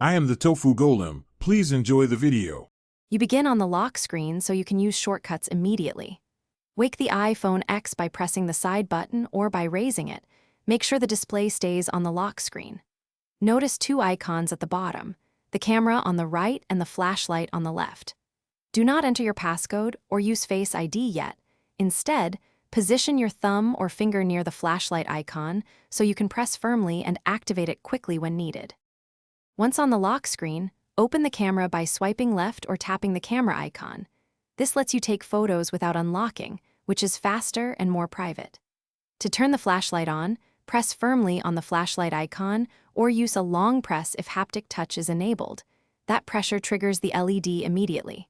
I am the Tofu Golem. Please enjoy the video. You begin on the lock screen so you can use shortcuts immediately. Wake the iPhone X by pressing the side button or by raising it. Make sure the display stays on the lock screen. Notice two icons at the bottom, the camera on the right and the flashlight on the left. Do not enter your passcode or use Face ID yet. Instead, position your thumb or finger near the flashlight icon so you can press firmly and activate it quickly when needed. Once on the lock screen, open the camera by swiping left or tapping the camera icon. This lets you take photos without unlocking, which is faster and more private. To turn the flashlight on, press firmly on the flashlight icon or use a long press if haptic touch is enabled. That pressure triggers the LED immediately.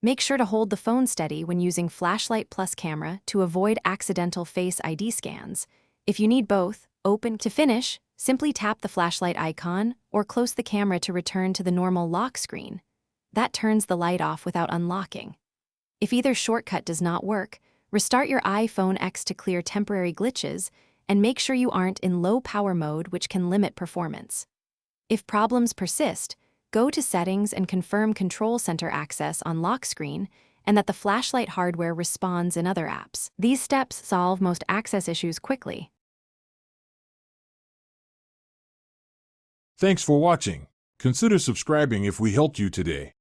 Make sure to hold the phone steady when using flashlight plus camera to avoid accidental Face ID scans. If you need both, open to finish, simply tap the flashlight icon or close the camera to return to the normal lock screen. That turns the light off without unlocking. If either shortcut does not work, restart your iPhone X to clear temporary glitches and make sure you aren't in low power mode, which can limit performance. If problems persist, go to Settings and confirm Control Center access on lock screen and that the flashlight hardware responds in other apps. These steps solve most access issues quickly. Thanks for watching. Consider subscribing if we helped you today.